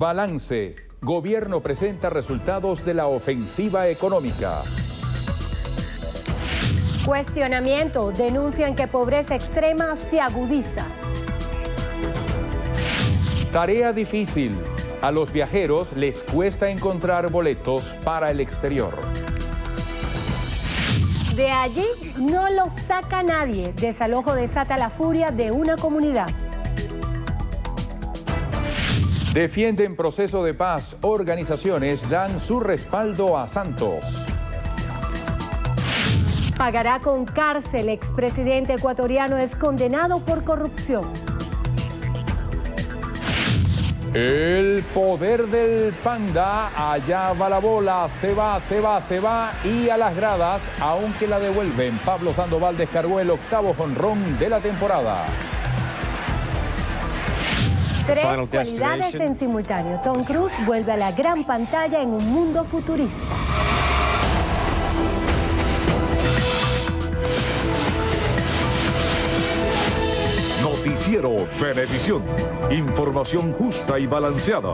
Balance. Gobierno presenta resultados de la ofensiva económica. Cuestionamiento. Denuncian que pobreza extrema se agudiza. Tarea difícil. A los viajeros les cuesta encontrar boletos para el exterior. De allí no lo saca nadie. Desalojo desata la furia de una comunidad. Defienden proceso de paz. Organizaciones dan su respaldo a Santos. Pagará con cárcel. Expresidente ecuatoriano es condenado por corrupción. El poder del panda, allá va la bola, se va y a las gradas, aunque la devuelven. Pablo Sandoval descargó el 8º jonrón de la temporada. 3 cualidades en simultáneo. Tom Cruise vuelve a la gran pantalla en un mundo futurista. Noticiero Venevisión. Información justa y balanceada.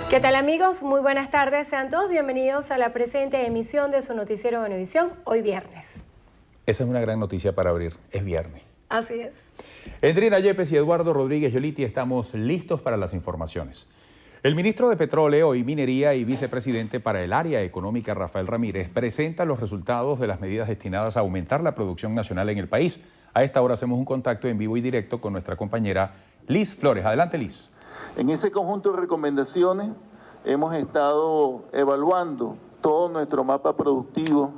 ¿Qué tal, amigos? Muy buenas tardes. Sean todos bienvenidos a la presente emisión de su noticiero Venevisión, hoy viernes. Esa es una gran noticia para abrir. Es viernes. Así es. Endrina Yepes y Eduardo Rodríguez Yoliti estamos listos para las informaciones. El ministro de Petróleo y Minería y vicepresidente para el área económica, Rafael Ramírez, presenta los resultados de las medidas destinadas a aumentar la producción nacional en el país. A esta hora hacemos un contacto en vivo y directo con nuestra compañera Liz Flores. Adelante, Liz. En ese conjunto de recomendaciones hemos estado evaluando todo nuestro mapa productivo,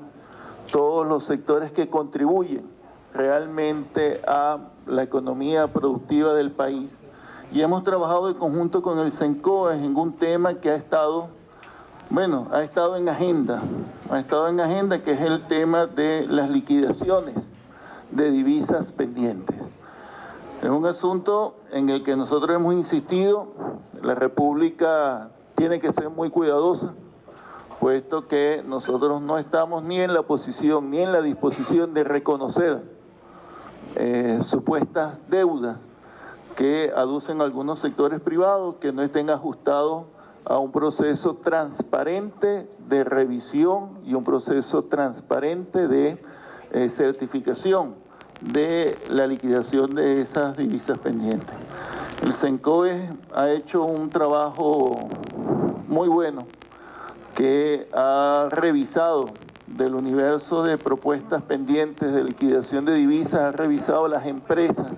todos los sectores que contribuyen realmente a la economía productiva del país. Y hemos trabajado en conjunto con el CENCOES en un tema que ha estado en agenda. Que es el tema de las liquidaciones de divisas pendientes. Es un asunto en el que nosotros hemos insistido. La República tiene que ser muy cuidadosa, puesto que nosotros no estamos ni en la posición ni en la disposición de reconocer supuestas deudas que aducen algunos sectores privados que no estén ajustados a un proceso transparente de revisión y un proceso transparente de certificación de la liquidación de esas divisas pendientes. El CENCOES ha hecho un trabajo muy bueno que ha revisado del universo de propuestas pendientes de liquidación de divisas, ha revisado las empresas,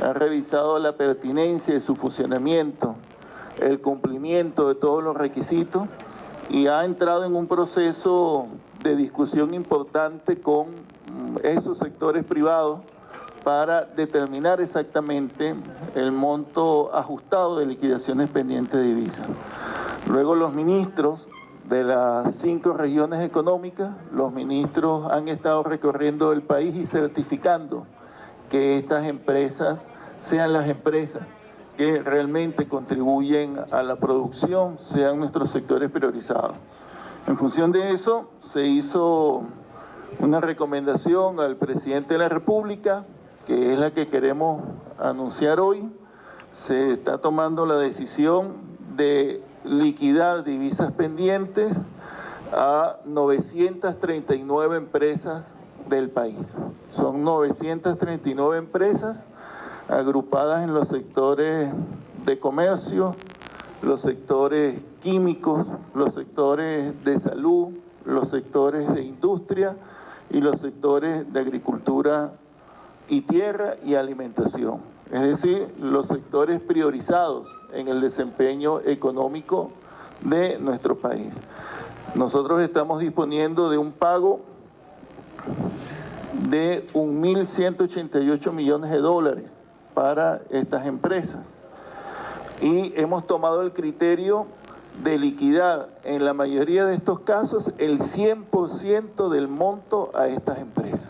ha revisado la pertinencia de su funcionamiento, el cumplimiento de todos los requisitos y ha entrado en un proceso de discusión importante con esos sectores privados para determinar exactamente el monto ajustado de liquidaciones pendientes de divisas. Luego los ministros de las 5 regiones económicas, los ministros han estado recorriendo el país y certificando que estas empresas sean las empresas que realmente contribuyen a la producción, sean nuestros sectores priorizados. En función de eso, se hizo una recomendación al presidente de la República, que es la que queremos anunciar hoy. Se está tomando la decisión de liquidar divisas pendientes a 939 empresas del país. Son 939 empresas agrupadas en los sectores de comercio, los sectores químicos, los sectores de salud, los sectores de industria y los sectores de agricultura y tierra y alimentación. Es decir, los sectores priorizados en el desempeño económico de nuestro país. Nosotros estamos disponiendo de un pago de 1.188 millones de dólares para estas empresas. Y hemos tomado el criterio de liquidar en la mayoría de estos casos el 100% del monto a estas empresas.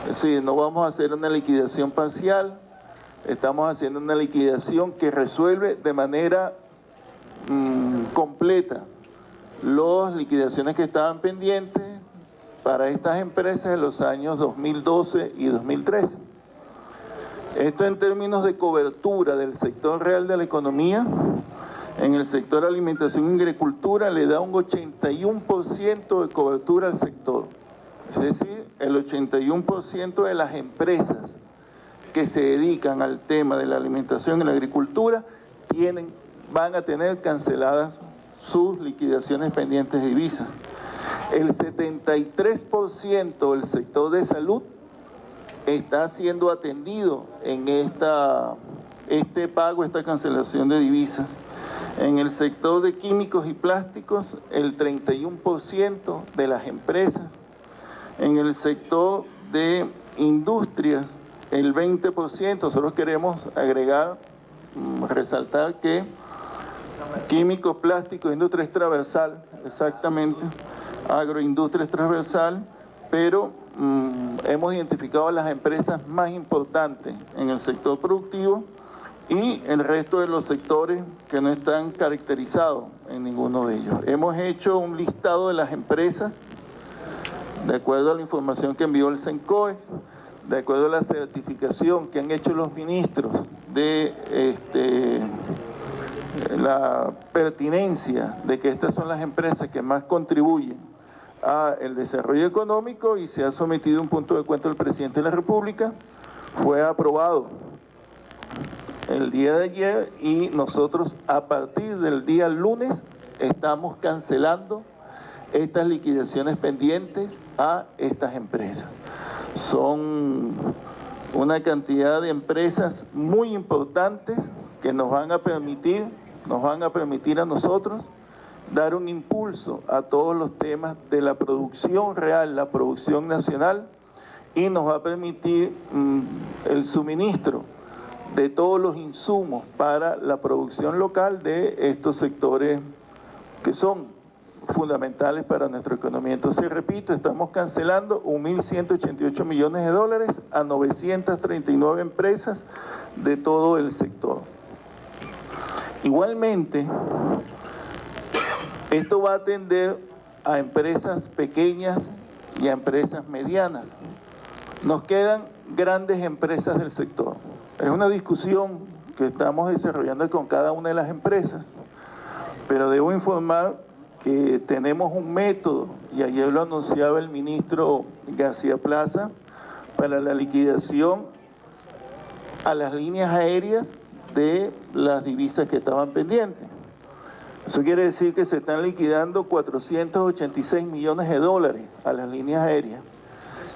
Es decir, no vamos a hacer una liquidación parcial, estamos haciendo una liquidación que resuelve de manera completa las liquidaciones que estaban pendientes para estas empresas en los años 2012 y 2013. Esto en términos de cobertura del sector real de la economía, en el sector alimentación y agricultura le da un 81% de cobertura al sector. Es decir, el 81% de las empresas que se dedican al tema de la alimentación y la agricultura van a tener canceladas sus liquidaciones pendientes de divisas. El 73% del sector de salud está siendo atendido en este pago, esta cancelación de divisas. En el sector de químicos y plásticos, el 31% de las empresas. En el sector de industrias, el 20%. Nosotros queremos agregar, resaltar que químicos, plásticos, industria es transversal, exactamente, agroindustria es transversal, pero hemos identificado las empresas más importantes en el sector productivo y el resto de los sectores que no están caracterizados en ninguno de ellos. Hemos hecho un listado de las empresas de acuerdo a la información que envió el CENCOE, de acuerdo a la certificación que han hecho los ministros de la pertinencia de que estas son las empresas que más contribuyen al desarrollo económico, y se ha sometido un punto de cuenta del presidente de la República. Fue aprobado el día de ayer y nosotros a partir del día lunes estamos cancelando estas liquidaciones pendientes a estas empresas. Son una cantidad de empresas muy importantes que nos van a permitir a nosotros dar un impulso a todos los temas de la producción real, la producción nacional, y nos va a permitir el suministro de todos los insumos para la producción local de estos sectores que son fundamentales para nuestra economía. Entonces, repito, estamos cancelando 1.188 millones de dólares a 939 empresas de todo el sector. Igualmente, esto va a atender a empresas pequeñas y a empresas medianas. Nos quedan grandes empresas del sector. Es una discusión que estamos desarrollando con cada una de las empresas, pero debo informar que tenemos un método, y ayer lo anunciaba el ministro García Plaza, para la liquidación a las líneas aéreas de las divisas que estaban pendientes. Eso quiere decir que se están liquidando 486 millones de dólares a las líneas aéreas,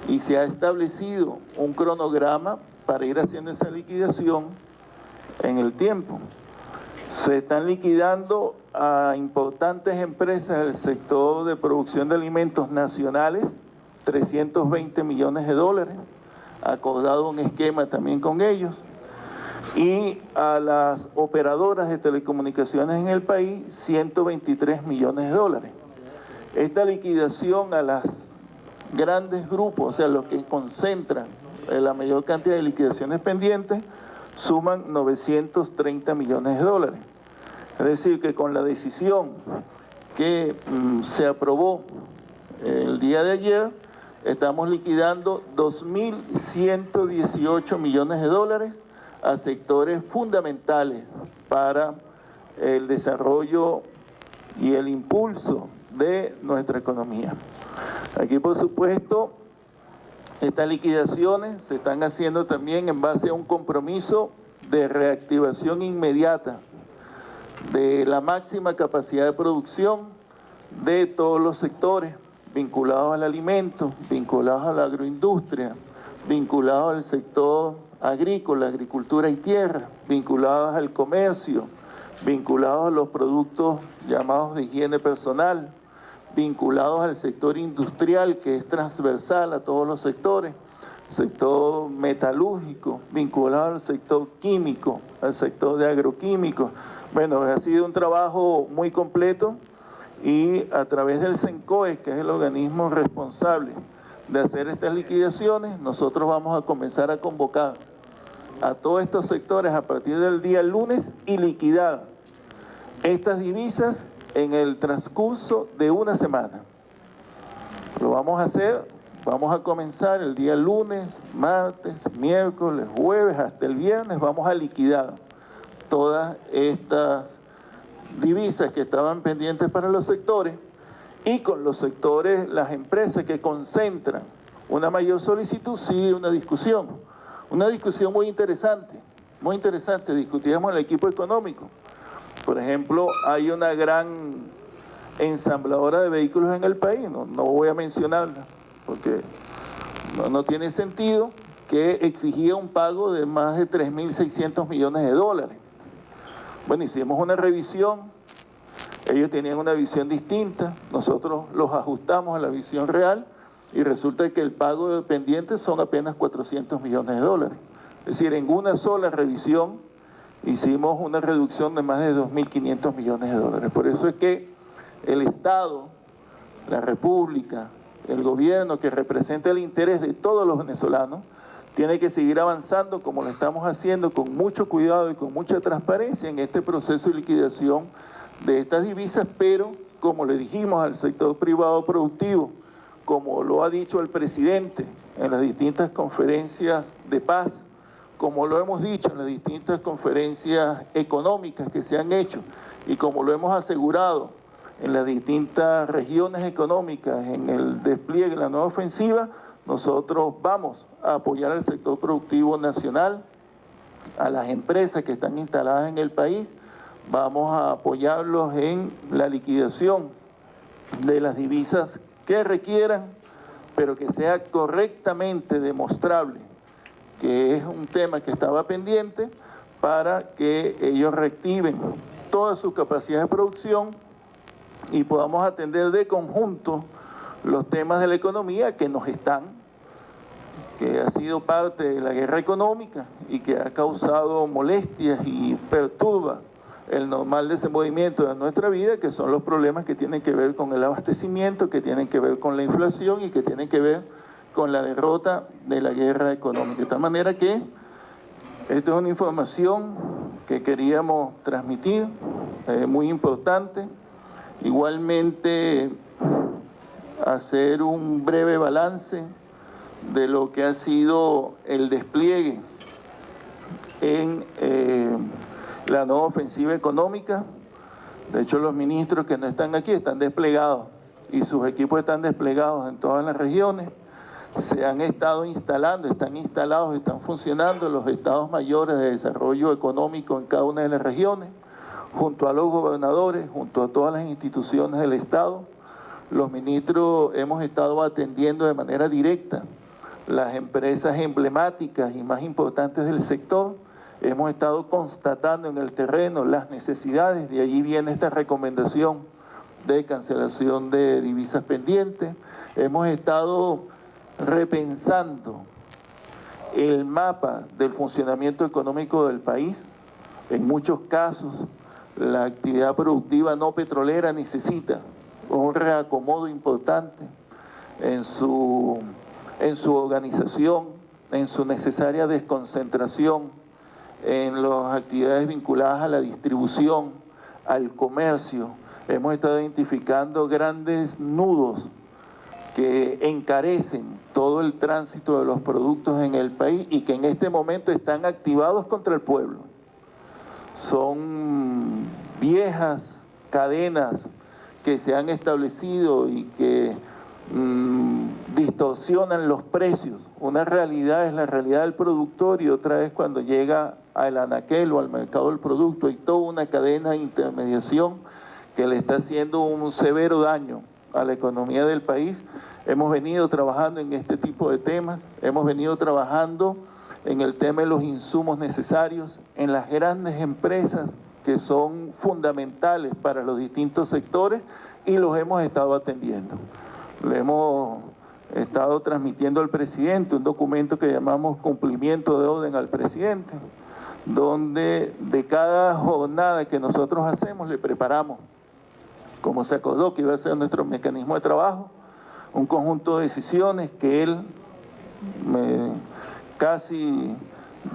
y se ha establecido un cronograma para ir haciendo esa liquidación en el tiempo. Se están liquidando a importantes empresas del sector de producción de alimentos nacionales, 320 millones de dólares, acordado un esquema también con ellos, y a las operadoras de telecomunicaciones en el país, 123 millones de dólares. Esta liquidación a los grandes grupos, o sea, los que concentran la mayor cantidad de liquidaciones pendientes, suman 930 millones de dólares. Es decir, que con la decisión que se aprobó el día de ayer, estamos liquidando 2.118 millones de dólares a sectores fundamentales para el desarrollo y el impulso de nuestra economía. Aquí, por supuesto, estas liquidaciones se están haciendo también en base a un compromiso de reactivación inmediata de la máxima capacidad de producción de todos los sectores vinculados al alimento, vinculados a la agroindustria, vinculados al sector agrícola, agricultura y tierra, vinculados al comercio, vinculados a los productos llamados de higiene personal, vinculados al sector industrial, que es transversal a todos los sectores, sector metalúrgico, vinculado al sector químico, al sector de agroquímicos. Bueno, ha sido un trabajo muy completo, y a través del CENCOE, que es el organismo responsable de hacer estas liquidaciones, nosotros vamos a comenzar a convocar a todos estos sectores a partir del día lunes y liquidar estas divisas en el transcurso de una semana. Lo vamos a hacer Vamos a comenzar el día lunes, martes, miércoles, jueves, hasta el viernes, vamos a liquidar todas estas divisas que estaban pendientes para los sectores, y con los sectores, las empresas que concentran una mayor solicitud, sigue una discusión muy interesante, discutíamos en el equipo económico. Por ejemplo, hay una gran ensambladora de vehículos en el país, no voy a mencionarla, porque no tiene sentido, que exigía un pago de más de 3.600 millones de dólares. Bueno, hicimos una revisión, ellos tenían una visión distinta, nosotros los ajustamos a la visión real y resulta que el pago de pendientes son apenas 400 millones de dólares. Es decir, en una sola revisión hicimos una reducción de más de 2.500 millones de dólares. Por eso es que el Estado, la República, el gobierno que representa el interés de todos los venezolanos, tiene que seguir avanzando como lo estamos haciendo, con mucho cuidado y con mucha transparencia en este proceso de liquidación de estas divisas, pero como le dijimos al sector privado productivo, como lo ha dicho el presidente en las distintas conferencias de paz, como lo hemos dicho en las distintas conferencias económicas que se han hecho y como lo hemos asegurado en las distintas regiones económicas en el despliegue de la nueva ofensiva, nosotros vamos a apoyar al sector productivo nacional, a las empresas que están instaladas en el país, vamos a apoyarlos en la liquidación de las divisas que requieran, pero que sea correctamente demostrable que es un tema que estaba pendiente, para que ellos reactiven todas sus capacidades de producción y podamos atender de conjunto los temas de la economía que ha sido parte de la guerra económica y que ha causado molestias y perturba el normal desenvolvimiento de nuestra vida, que son los problemas que tienen que ver con el abastecimiento, que tienen que ver con la inflación y que tienen que ver con la derrota de la guerra económica. De tal manera que esto es una información que queríamos transmitir, muy importante. Igualmente, hacer un breve balance de lo que ha sido el despliegue en la nueva ofensiva económica. De hecho, los ministros que no están aquí están desplegados y sus equipos están desplegados en todas las regiones. Se han estado instalando, están instalados, están funcionando los estados mayores de desarrollo económico en cada una de las regiones, junto a los gobernadores, junto a todas las instituciones del Estado. Los ministros hemos estado atendiendo de manera directa las empresas emblemáticas y más importantes del sector. Hemos estado constatando en el terreno las necesidades, de allí viene esta recomendación de cancelación de divisas pendientes. Hemos estado repensando el mapa del funcionamiento económico del país. En muchos casos, la actividad productiva no petrolera necesita un reacomodo importante en su organización, en su necesaria desconcentración, en las actividades vinculadas a la distribución, al comercio. Hemos estado identificando grandes nudos que encarecen todo el tránsito de los productos en el país y que en este momento están activados contra el pueblo. Son viejas cadenas que se han establecido y que distorsionan los precios. Una realidad es la realidad del productor y otra es cuando llega al anaquel o al mercado del producto. Hay toda una cadena de intermediación que le está haciendo un severo daño a la economía del país. Hemos venido trabajando en este tipo de temas, hemos venido trabajando en el tema de los insumos necesarios, en las grandes empresas que son fundamentales para los distintos sectores y los hemos estado atendiendo. Le hemos estado transmitiendo al presidente un documento que llamamos cumplimiento de orden al presidente, donde de cada jornada que nosotros hacemos le preparamos, como se acordó que iba a ser nuestro mecanismo de trabajo, un conjunto de decisiones que él casi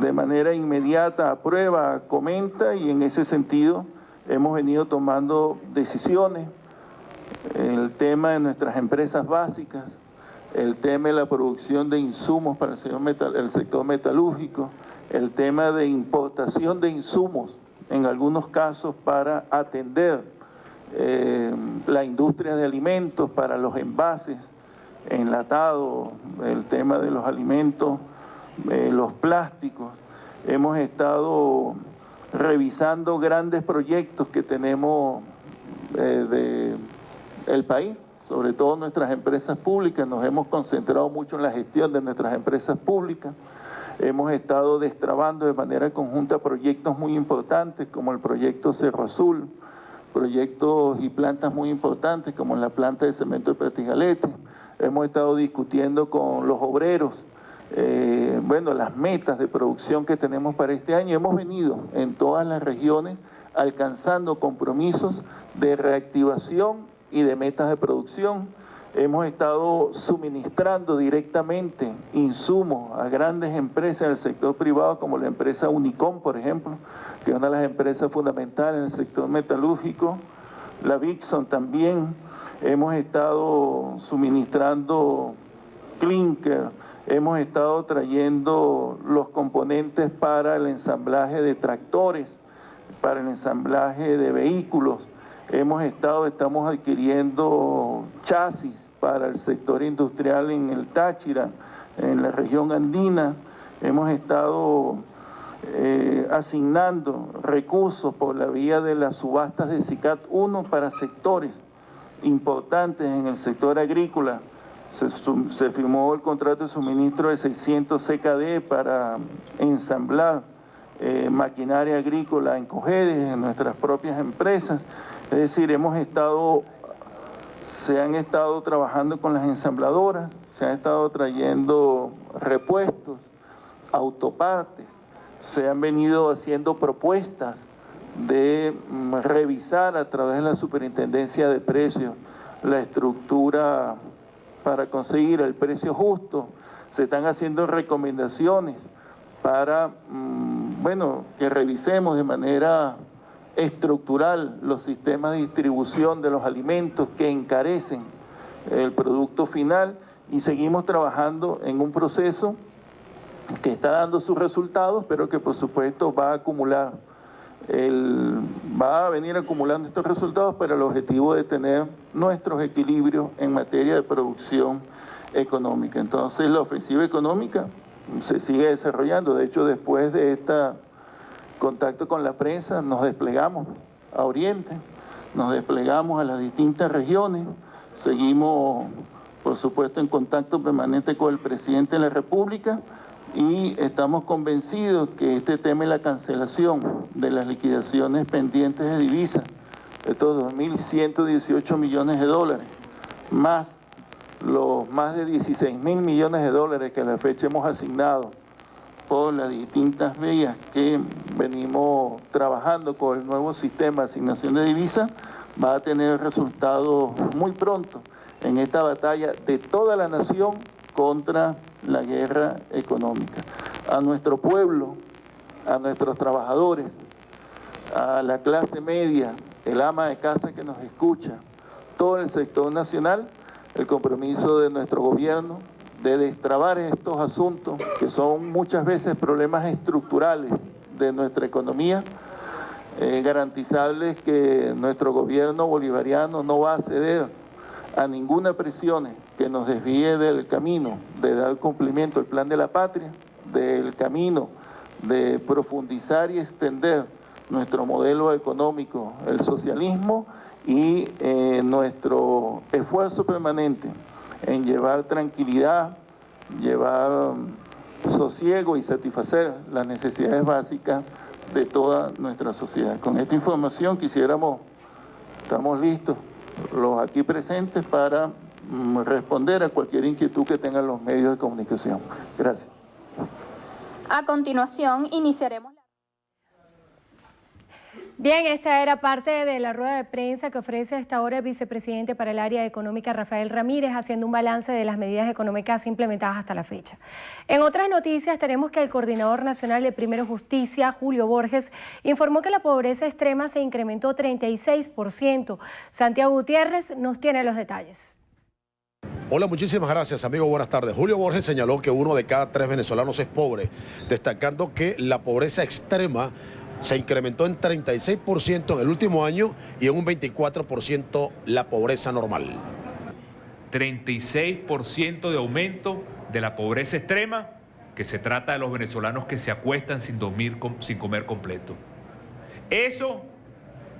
de manera inmediata aprueba, comenta, y en ese sentido hemos venido tomando decisiones. El tema de nuestras empresas básicas, el tema de la producción de insumos para el sector metalúrgico, el tema de importación de insumos, en algunos casos para atender la industria de alimentos, para los envases, enlatados, el tema de los alimentos, los plásticos. Hemos estado revisando grandes proyectos que tenemos del país, sobre todo nuestras empresas públicas. Nos hemos concentrado mucho en la gestión de nuestras empresas públicas. Hemos estado destrabando de manera conjunta proyectos muy importantes como el proyecto Cerro Azul, proyectos y plantas muy importantes como la planta de cemento de Pretigalete. Hemos estado discutiendo con los obreros, las metas de producción que tenemos para este año. Hemos venido en todas las regiones alcanzando compromisos de reactivación y de metas de producción. Hemos estado suministrando directamente insumos a grandes empresas del sector privado, como la empresa Unicom, por ejemplo, que es una de las empresas fundamentales en el sector metalúrgico, la Vixon también. Hemos estado suministrando clinker, hemos estado trayendo los componentes para el ensamblaje de tractores, para el ensamblaje de vehículos. Estamos adquiriendo chasis para el sector industrial en el Táchira, en la región andina. Hemos estado asignando recursos por la vía de las subastas de SICAT 1 para sectores importantes en el sector agrícola. Se firmó el contrato de suministro de 600 CKD para ensamblar maquinaria agrícola en Cojedes, en nuestras propias empresas. Es decir, se han estado trabajando con las ensambladoras, se han estado trayendo repuestos, autopartes, se han venido haciendo propuestas de revisar a través de la Superintendencia de Precios la estructura para conseguir el precio justo. Se están haciendo recomendaciones para, que revisemos de manera estructural los sistemas de distribución de los alimentos que encarecen el producto final, y seguimos trabajando en un proceso que está dando sus resultados, pero que por supuesto va a venir acumulando estos resultados para el objetivo de tener nuestros equilibrios en materia de producción económica. Entonces la ofensiva económica se sigue desarrollando. De hecho, después de este contacto con la prensa, nos desplegamos a Oriente, nos desplegamos a las distintas regiones, seguimos, por supuesto, en contacto permanente con el presidente de la República, y estamos convencidos que este tema de la cancelación de las liquidaciones pendientes de divisas, estos 2.118 millones de dólares, más los más de 16.000 millones de dólares que a la fecha hemos asignado por las distintas vías que venimos trabajando con el nuevo sistema de asignación de divisas, va a tener resultados muy pronto en esta batalla de toda la nación contra la guerra económica. A nuestro pueblo, a nuestros trabajadores, a la clase media, el ama de casa que nos escucha, todo el sector nacional, el compromiso de nuestro gobierno de destrabar estos asuntos que son muchas veces problemas estructurales de nuestra economía, garantizarles que nuestro gobierno bolivariano no va a ceder a ninguna presión que nos desvíe del camino de dar cumplimiento al plan de la patria, del camino de profundizar y extender nuestro modelo económico, el socialismo, y nuestro esfuerzo permanente en llevar tranquilidad, llevar sosiego y satisfacer las necesidades básicas de toda nuestra sociedad. Con esta información estamos listos, los aquí presentes, para responder a cualquier inquietud que tengan los medios de comunicación. Gracias. A continuación, iniciaremos. Bien, esta era parte de la rueda de prensa que ofrece a esta hora el vicepresidente para el área económica, Rafael Ramírez, haciendo un balance de las medidas económicas implementadas hasta la fecha. En otras noticias tenemos que el Coordinador Nacional de Primero Justicia, Julio Borges, informó que la pobreza extrema se incrementó 36%. Santiago Gutiérrez nos tiene los detalles. Hola, muchísimas gracias, amigo. Buenas tardes. Julio Borges señaló que 1 de cada 3 venezolanos es pobre, destacando que la pobreza extrema se incrementó en 36% en el último año y en un 24% la pobreza normal. 36% de aumento de la pobreza extrema, que se trata de los venezolanos que se acuestan sin dormir, sin comer completo. Eso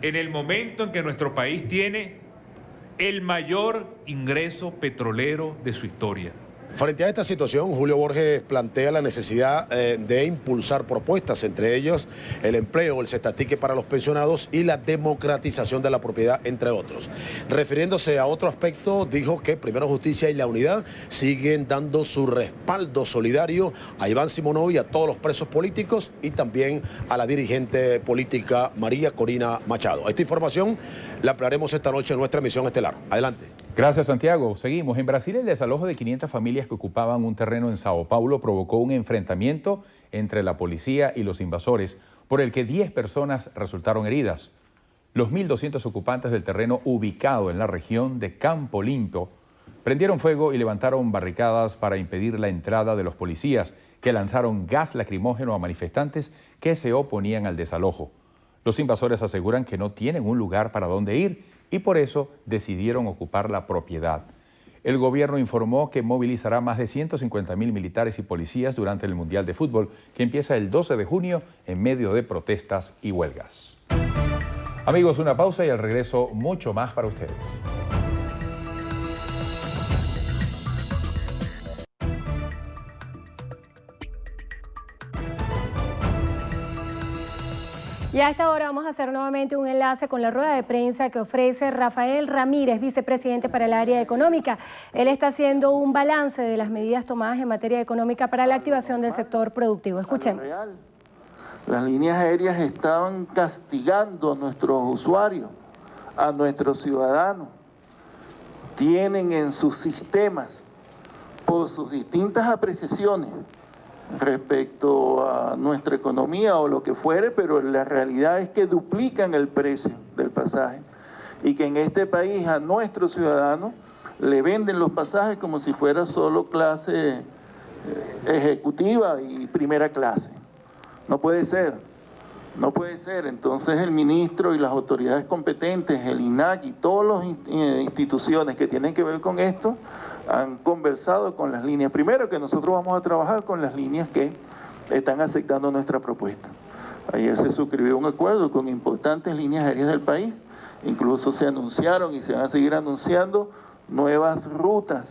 en el momento en que nuestro país tiene el mayor ingreso petrolero de su historia. Frente a esta situación, Julio Borges plantea la necesidad de impulsar propuestas, entre ellos el empleo, el cestatique para los pensionados y la democratización de la propiedad, entre otros. Refiriéndose a otro aspecto, dijo que Primero Justicia y La Unidad siguen dando su respaldo solidario a Iván Simonov y a todos los presos políticos y también a la dirigente política María Corina Machado. Esta información la ampliaremos esta noche en nuestra emisión estelar. Adelante. Gracias, Santiago. Seguimos. En Brasil, el desalojo de 500 familias que ocupaban un terreno en Sao Paulo provocó un enfrentamiento entre la policía y los invasores, por el que 10 personas resultaron heridas. Los 1.200 ocupantes del terreno ubicado en la región de Campo Limpo prendieron fuego y levantaron barricadas para impedir la entrada de los policías, que lanzaron gas lacrimógeno a manifestantes que se oponían al desalojo. Los invasores aseguran que no tienen un lugar para dónde ir y por eso decidieron ocupar la propiedad. El gobierno informó que movilizará más de 150.000 militares y policías durante el Mundial de Fútbol, que empieza el 12 de junio en medio de protestas y huelgas. Amigos, una pausa y al regreso mucho más para ustedes. Y a esta hora vamos a hacer nuevamente un enlace con la rueda de prensa que ofrece Rafael Ramírez, vicepresidente para el área económica. Él está haciendo un balance de las medidas tomadas en materia económica para la activación del sector productivo. Escuchemos. Las líneas aéreas estaban castigando a nuestros usuarios, a nuestros ciudadanos. Tienen en sus sistemas, por sus distintas apreciaciones, respecto a nuestra economía o lo que fuere, pero la realidad es que duplican el precio del pasaje y que en este país a nuestros ciudadanos le venden los pasajes como si fuera solo clase ejecutiva y primera clase. No puede ser, no puede ser. Entonces el ministro y las autoridades competentes, el INAC y todas las instituciones que tienen que ver con esto, han conversado con las líneas. Primero que nosotros vamos a trabajar con las líneas que están aceptando nuestra propuesta. Ayer se suscribió un acuerdo con importantes líneas aéreas del país, incluso se anunciaron y se van a seguir anunciando nuevas rutas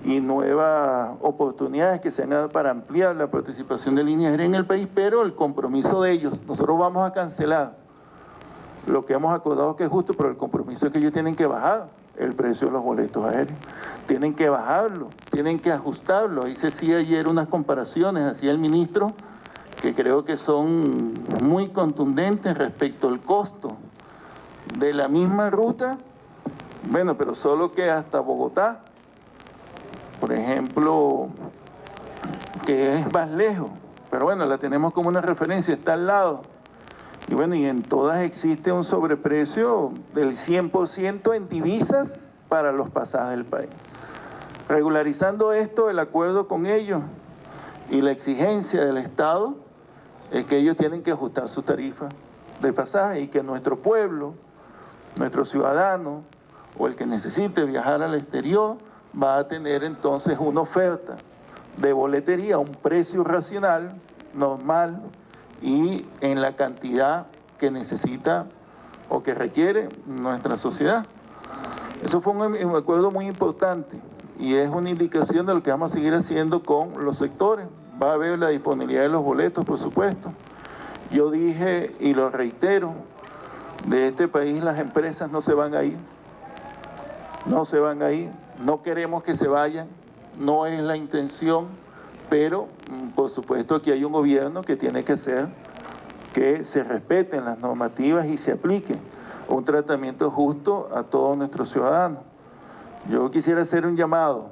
y nuevas oportunidades que se han dado para ampliar la participación de líneas aéreas en el país, pero el compromiso de ellos, nosotros vamos a cancelar lo que hemos acordado que es justo, pero el compromiso es que ellos tienen que bajar el precio de los boletos aéreos. Tienen que bajarlo, tienen que ajustarlo. Hice sí ayer unas comparaciones, hacía el ministro, que creo que son muy contundentes respecto al costo de la misma ruta, bueno, pero solo que hasta Bogotá, por ejemplo, que es más lejos, pero bueno, la tenemos como una referencia, está al lado. Y bueno, y en todas existe un sobreprecio del 100% en divisas para los pasajes del país. Regularizando esto, el acuerdo con ellos y la exigencia del Estado es que ellos tienen que ajustar su tarifa de pasaje y que nuestro pueblo, nuestro ciudadano o el que necesite viajar al exterior va a tener entonces una oferta de boletería a un precio racional, normal, y en la cantidad que necesita o que requiere nuestra sociedad. Eso fue un acuerdo muy importante y es una indicación de lo que vamos a seguir haciendo con los sectores. Va a haber la disponibilidad de los boletos, por supuesto. Yo dije y lo reitero, de este país las empresas no se van a ir, no se van a ir, no queremos que se vayan, no es la intención, pero por supuesto aquí hay un gobierno que tiene que hacer que se respeten las normativas y se aplique un tratamiento justo a todos nuestros ciudadanos. Yo quisiera hacer un llamado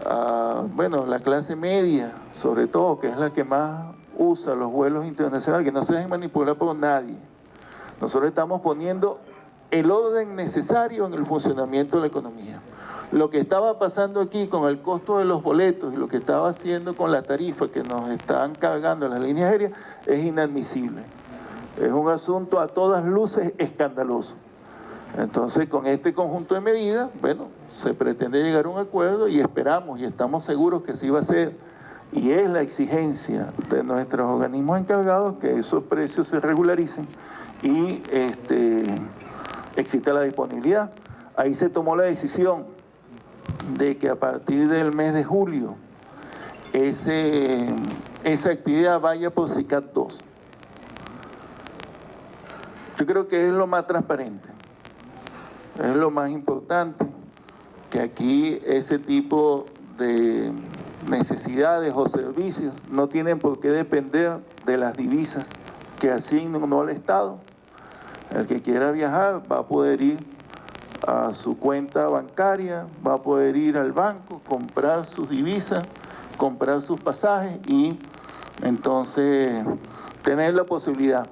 a, bueno, la clase media, sobre todo, que es la que más usa los vuelos internacionales, que no se dejen manipular por nadie. Nosotros estamos poniendo el orden necesario en el funcionamiento de la economía. Lo que estaba pasando aquí con el costo de los boletos y lo que estaba haciendo con la tarifa que nos están cargando las líneas aéreas es inadmisible. Es un asunto a todas luces escandaloso. Entonces, con este conjunto de medidas, bueno, se pretende llegar a un acuerdo y esperamos y estamos seguros que sí va a ser. Y es la exigencia de nuestros organismos encargados que esos precios se regularicen y exista la disponibilidad. Ahí se tomó la decisión de que a partir del mes de julio esa actividad vaya por SICAD 2. Yo creo que es lo más transparente, es lo más importante, que aquí ese tipo de necesidades o servicios no tienen por qué depender de las divisas que asignen o no al Estado. El que quiera viajar va a poder ir a su cuenta bancaria, va a poder ir al banco, comprar sus divisas, comprar sus pasajes y entonces tener la posibilidad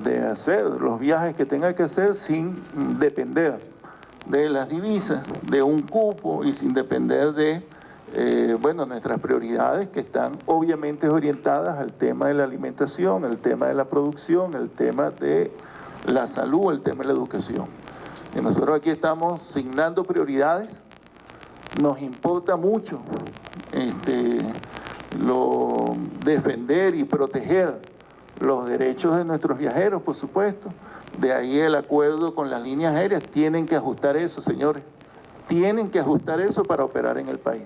de hacer los viajes que tenga que hacer sin depender de las divisas, de un cupo y sin depender de nuestras prioridades que están obviamente orientadas al tema de la alimentación, el tema de la producción, el tema de la salud, el tema de la educación. Y nosotros aquí estamos asignando prioridades, nos importa mucho defender y proteger los derechos de nuestros viajeros, por supuesto. De ahí el acuerdo con las líneas aéreas, tienen que ajustar eso, señores, tienen que ajustar eso para operar en el país.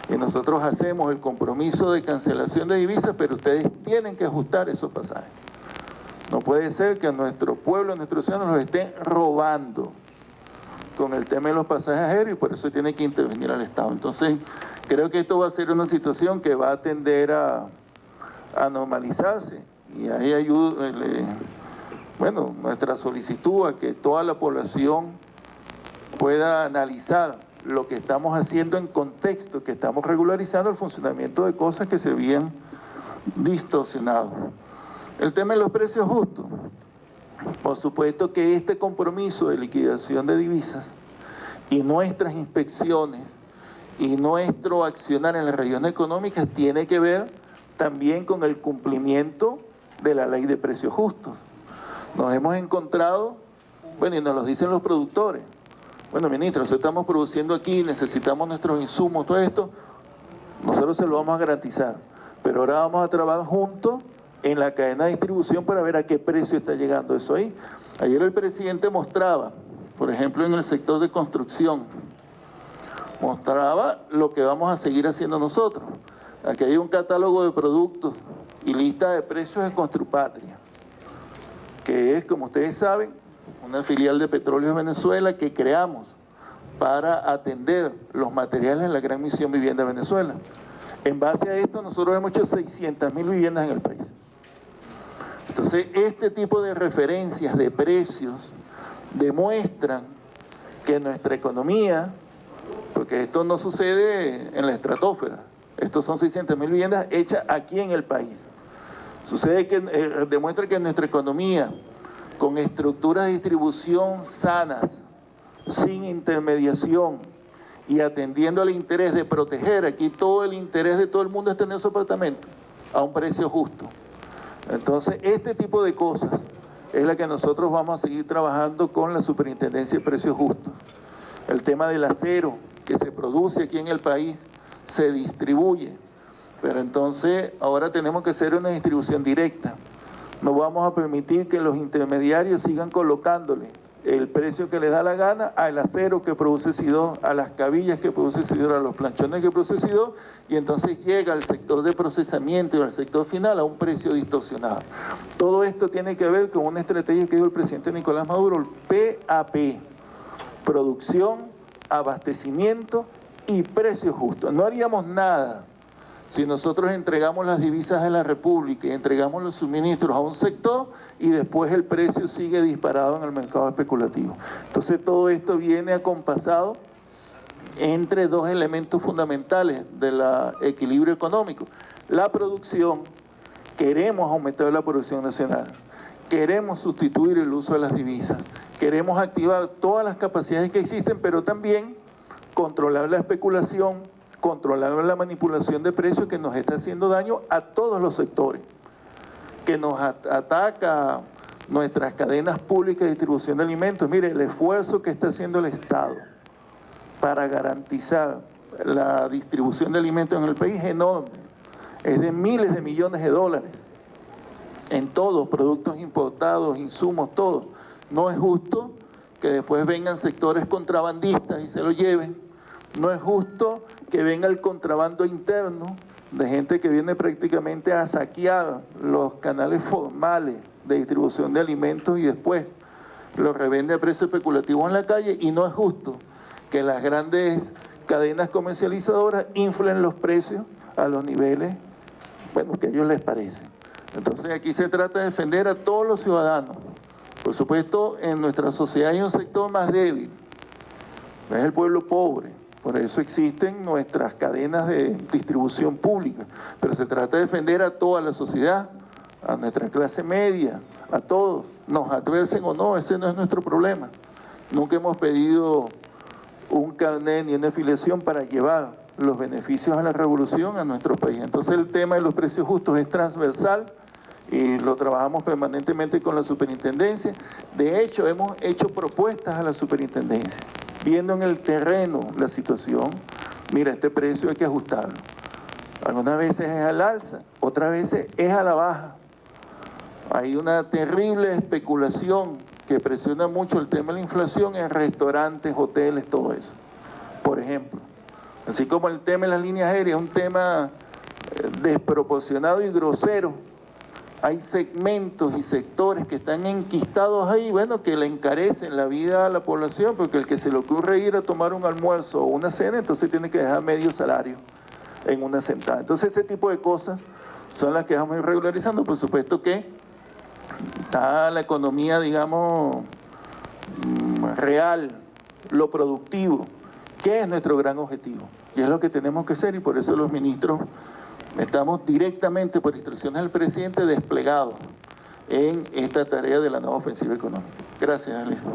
Y nosotros hacemos el compromiso de cancelación de divisas, pero ustedes tienen que ajustar esos pasajes. No puede ser que a nuestro pueblo, a nuestros ciudadanos los estén robando con el tema de los pasajes aéreos y por eso tiene que intervenir al Estado. Entonces, creo que esto va a ser una situación que va a tender a normalizarse y ahí ayuda, nuestra solicitud a que toda la población pueda analizar lo que estamos haciendo en contexto, que estamos regularizando el funcionamiento de cosas que se habían distorsionado. El tema de los precios justos. Por supuesto que este compromiso de liquidación de divisas y nuestras inspecciones y nuestro accionar en las regiones económicas tiene que ver también con el cumplimiento de la ley de precios justos. Nos hemos encontrado, y nos lo dicen los productores, ministro, nosotros estamos produciendo aquí, necesitamos nuestros insumos, todo esto, nosotros se lo vamos a garantizar, pero ahora vamos a trabajar juntos en la cadena de distribución para ver a qué precio está llegando eso ahí. Ayer el presidente mostraba, por ejemplo, en el sector de construcción, mostraba lo que vamos a seguir haciendo nosotros. Aquí hay un catálogo de productos y lista de precios de Construpatria, que es, como ustedes saben, una filial de Petróleos Venezuela que creamos para atender los materiales en la Gran Misión Vivienda Venezuela. En base a esto, nosotros hemos hecho 600.000 viviendas en el país. Entonces, este tipo de referencias de precios demuestran que nuestra economía, porque esto no sucede en la estratosfera, estos son 600.000 viviendas hechas aquí en el país. Sucede que demuestra que nuestra economía, con estructuras de distribución sanas, sin intermediación y atendiendo al interés de proteger, aquí todo el interés de todo el mundo es tener su apartamento a un precio justo. Entonces, este tipo de cosas es la que nosotros vamos a seguir trabajando con la Superintendencia de Precios Justos. El tema del acero que se produce aquí en el país se distribuye, pero entonces ahora tenemos que hacer una distribución directa. No vamos a permitir que los intermediarios sigan colocándole el precio que les da la gana al acero que produce Sidó, a las cabillas que produce Sidó, a los planchones que produce Sidó, y entonces llega al sector de procesamiento y al sector final a un precio distorsionado. Todo esto tiene que ver con una estrategia que dio el presidente Nicolás Maduro, el PAP, producción, abastecimiento y precio justo. No haríamos nada si nosotros entregamos las divisas de la República y entregamos los suministros a un sector y después el precio sigue disparado en el mercado especulativo. Entonces todo esto viene acompasado entre dos elementos fundamentales del equilibrio económico. La producción, queremos aumentar la producción nacional, queremos sustituir el uso de las divisas, queremos activar todas las capacidades que existen, pero también controlar la especulación, controlar la manipulación de precios que nos está haciendo daño a todos los sectores, que nos ataca nuestras cadenas públicas de distribución de alimentos. Mire, el esfuerzo que está haciendo el Estado para garantizar la distribución de alimentos en el país es enorme, es de miles de millones de dólares, en todos, productos importados, insumos, todo. No es justo que después vengan sectores contrabandistas y se lo lleven. No es justo que venga el contrabando interno de gente que viene prácticamente a saquear los canales formales de distribución de alimentos y después los revende a precios especulativos en la calle. Y no es justo que las grandes cadenas comercializadoras inflen los precios a los niveles, bueno, que a ellos les parece. Entonces aquí se trata de defender a todos los ciudadanos. Por supuesto, en nuestra sociedad hay un sector más débil, es el pueblo pobre. Por eso existen nuestras cadenas de distribución pública. Pero se trata de defender a toda la sociedad, a nuestra clase media, a todos. Nos adversen o no, ese no es nuestro problema. Nunca hemos pedido un carnet ni una afiliación para llevar los beneficios a la revolución a nuestro país. Entonces el tema de los precios justos es transversal y lo trabajamos permanentemente con la superintendencia. De hecho, hemos hecho propuestas a la superintendencia, viendo en el terreno la situación. Mira, este precio hay que ajustarlo. Algunas veces es al alza, otras veces es a la baja. Hay una terrible especulación que presiona mucho el tema de la inflación en restaurantes, hoteles, todo eso, por ejemplo. Así como el tema de las líneas aéreas es un tema desproporcionado y grosero. Hay segmentos y sectores que están enquistados ahí, bueno, que le encarecen la vida a la población, porque el que se le ocurre ir a tomar un almuerzo o una cena, entonces tiene que dejar medio salario en una sentada. Entonces ese tipo de cosas son las que vamos a ir regularizando. Por supuesto que está la economía, digamos, real, lo productivo, que es nuestro gran objetivo. Y es lo que tenemos que hacer, y por eso los ministros estamos directamente, por instrucciones del presidente, desplegados en esta tarea de la nueva ofensiva económica. Gracias, Alicia.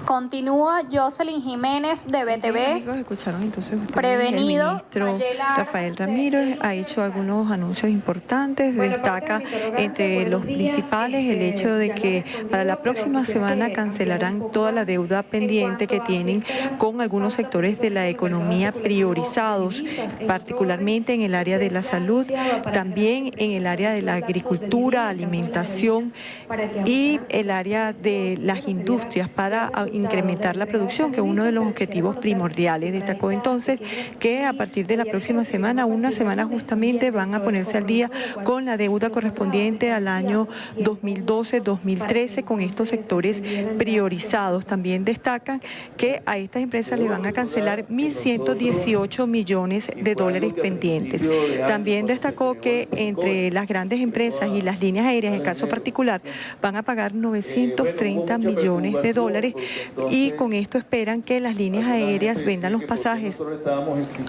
Continúa Jocelyn Jiménez de BTV. Bien, amigos, escucharon entonces Prevenido. El ministro Rafael Ramírez ha hecho algunos anuncios importantes. Destaca entre los principales el hecho de que para la próxima semana cancelarán toda la deuda pendiente que tienen con algunos sectores de la economía priorizados, particularmente en el área de la salud, también en el área de la agricultura, alimentación y el área de las industrias para incrementar la producción, que es uno de los objetivos primordiales. Destacó entonces que a partir de la próxima semana, una semana justamente, van a ponerse al día con la deuda correspondiente al año 2012-2013 con estos sectores priorizados. También destacan que a estas empresas le van a cancelar 1.118 millones de dólares pendientes. También destacó que entre las grandes empresas y las líneas aéreas, en el caso particular, van a pagar 930 millones de dólares y con esto esperan que las líneas aéreas vendan los pasajes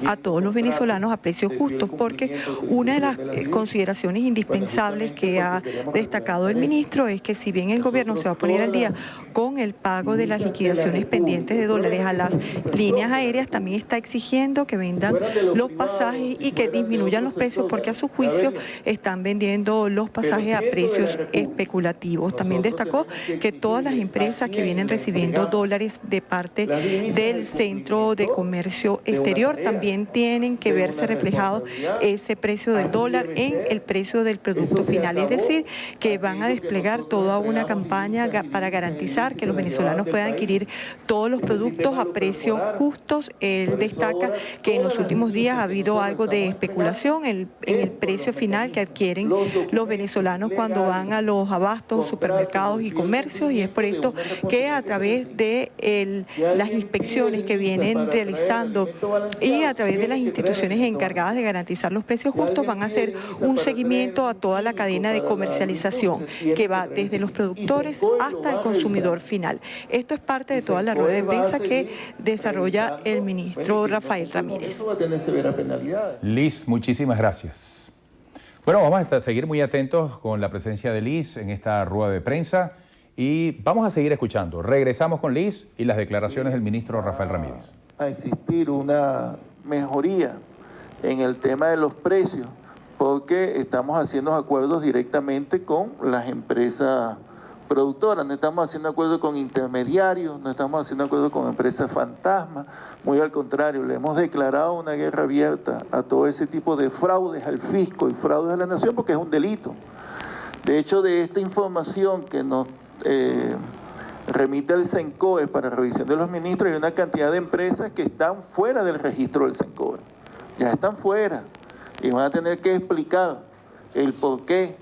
a todos los venezolanos a precios justos, porque una de las consideraciones indispensables que ha destacado el ministro es que si bien el gobierno se va a poner al día con el pago de las liquidaciones pendientes de dólares a las líneas aéreas, también está exigiendo que vendan los pasajes y que disminuyan los precios, porque a su juicio están vendiendo los pasajes a precios especulativos. También destacó que todas las empresas que vienen recibiendo dólares de parte del Centro de Comercio Exterior también tienen que verse reflejado ese precio del dólar en el precio del producto final. Es decir, que van a desplegar toda una campaña para garantizar que los venezolanos puedan adquirir todos los productos a precios justos. Él destaca que en los últimos días ha habido algo de especulación en el precio final que adquieren los venezolanos cuando van a los abastos, supermercados y comercios, y es por esto que a través de las inspecciones que vienen realizando y a través de las instituciones encargadas de garantizar los precios justos, van a hacer un seguimiento a toda la cadena de comercialización que va desde los productores hasta el consumidor final. Esto es parte de toda la rueda de prensa que desarrolla el ministro Rafael Ramírez. Liz, muchísimas gracias. Bueno, vamos a seguir muy atentos con la presencia de Liz en esta rueda de prensa y vamos a seguir escuchando. Regresamos con Liz y las declaraciones del ministro Rafael Ramírez. a existir una mejoría en el tema de los precios, porque estamos haciendo acuerdos directamente con las empresas productoras, no estamos haciendo acuerdos con intermediarios, no estamos haciendo acuerdos con empresas fantasmas, muy al contrario, le hemos declarado una guerra abierta a todo ese tipo de fraudes al fisco y fraudes a la nación, porque es un delito. De hecho, de esta información que nos remite el CENCOE para revisión de los ministros, hay una cantidad de empresas que están fuera del registro del CENCOE, ya están fuera, y van a tener que explicar el por qué